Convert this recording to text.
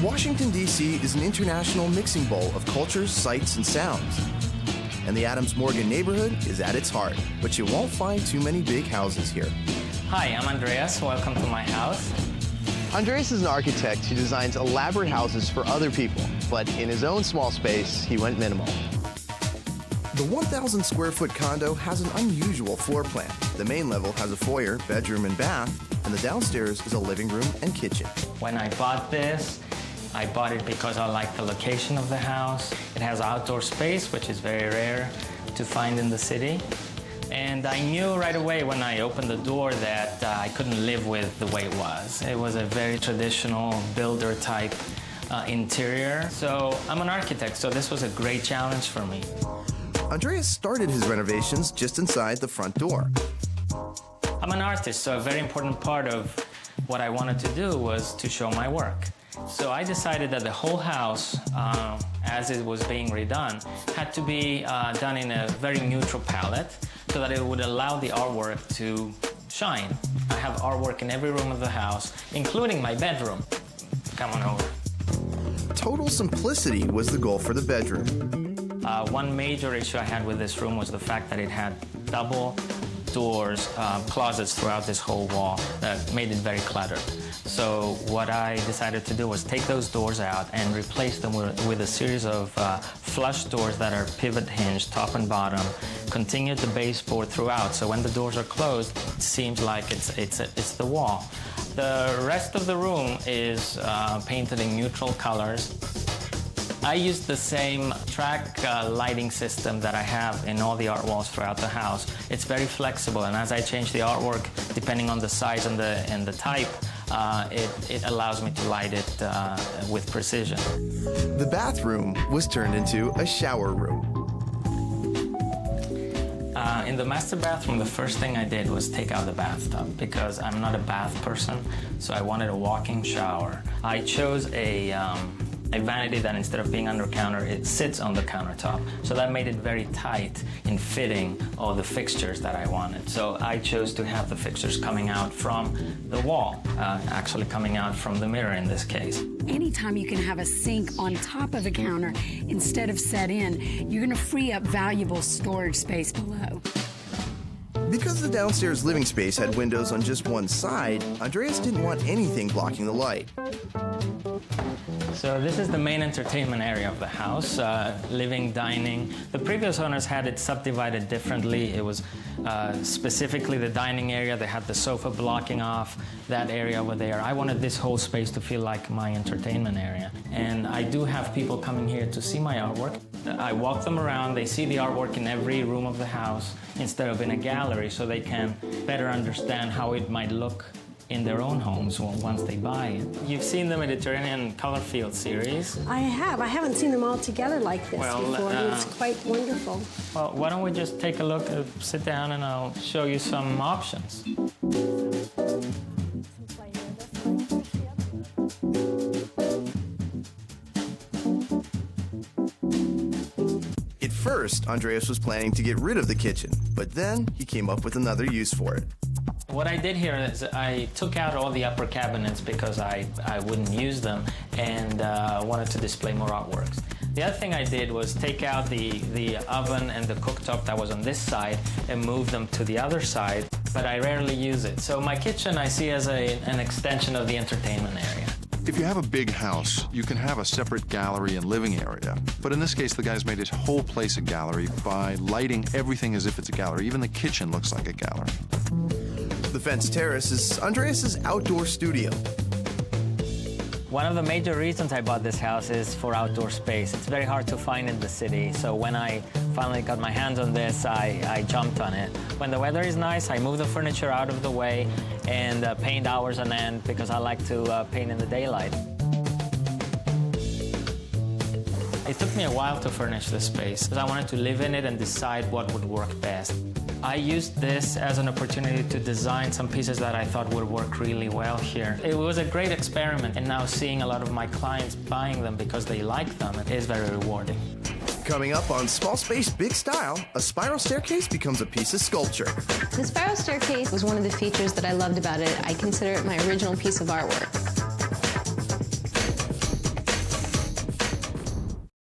Washington, D.C. is an international mixing bowl of cultures, sights, and sounds. And the Adams Morgan neighborhood is at its heart, but you won't find too many big houses here. Hi, I'm Andreas. Welcome to my house. Andreas is an architect who designs elaborate houses for other people, but in his own small space, he went minimal. The 1,000 square foot condo has an unusual floor plan. The main level has a foyer, bedroom, and bath, and the downstairs is a living room and kitchen. When I bought this, I bought it because I like the location of the house. It has outdoor space, which is very rare to find in the city. And I knew right away when I opened the door that I couldn't live with the way it was. It was a very traditional builder type interior. So I'm an architect, so this was a great challenge for me. Andreas started his renovations just inside the front door. I'm an artist, so a very important part of what I wanted to do was to show my work. So I decided that the whole house, as it was being redone, had to be done in a very neutral palette so that it would allow the artwork to shine. I have artwork in every room of the house, including my bedroom. Come on over. Total simplicity was the goal for the bedroom. One major issue I had with this room was the fact that it had double doors, closets throughout this whole wall that made it very cluttered. So what I decided to do was take those doors out and replace them with a series of flush doors that are pivot hinged, top and bottom, continue the baseboard throughout. So when the doors are closed, it seems like it's the wall. The rest of the room is painted in neutral colors. I used the same track lighting system that I have in all the art walls throughout the house. It's very flexible, and as I change the artwork, depending on the size and the type, it allows me to light it with precision. The bathroom was turned into a shower room. In the master bathroom, the first thing I did was take out the bathtub because I'm not a bath person, so I wanted a walk-in shower. I chose a vanity that instead of being under counter, it sits on the countertop. So that made it very tight in fitting all the fixtures that I wanted. So I chose to have the fixtures coming out from the wall, actually coming out from the mirror in this case. Anytime you can have a sink on top of a counter instead of set in, you're gonna free up valuable storage space below. Because the downstairs living space had windows on just one side, Andreas didn't want anything blocking the light. So this is the main entertainment area of the house, living, dining. The previous owners had it subdivided differently. It was specifically the dining area. They had the sofa blocking off that area over there. I wanted this whole space to feel like my entertainment area. And I do have people coming here to see my artwork. I walk them around. They see the artwork in every room of the house instead of in a gallery, so they can better understand how it might look in their own homes once they buy it. You've seen the Mediterranean Color Field series. I have. I haven't seen them all together like this before, and it's quite wonderful. Well, why don't we just take a look, sit down, and I'll show you some options. At first, Andreas was planning to get rid of the kitchen, but then he came up with another use for it. What I did here is I took out all the upper cabinets because I wouldn't use them and wanted to display more artworks. The other thing I did was take out the oven and the cooktop that was on this side and move them to the other side, but I rarely use it. So my kitchen I see as an extension of the entertainment area. If you have a big house, you can have a separate gallery and living area. But in this case, the guy's made his whole place a gallery by lighting everything as if it's a gallery. Even the kitchen looks like a gallery. The fenced terrace is Andreas's outdoor studio. One of the major reasons I bought this house is for outdoor space. It's very hard to find in the city, so when I finally got my hands on this, I jumped on it. When the weather is nice, I move the furniture out of the way and paint hours on end because I like to paint in the daylight. It took me a while to furnish this space because I wanted to live in it and decide what would work best. I used this as an opportunity to design some pieces that I thought would work really well here. It was a great experiment, and now seeing a lot of my clients buying them because they like them is very rewarding. Coming up on Small Space, Big Style, a spiral staircase becomes a piece of sculpture. The spiral staircase was one of the features that I loved about it. I consider it my original piece of artwork.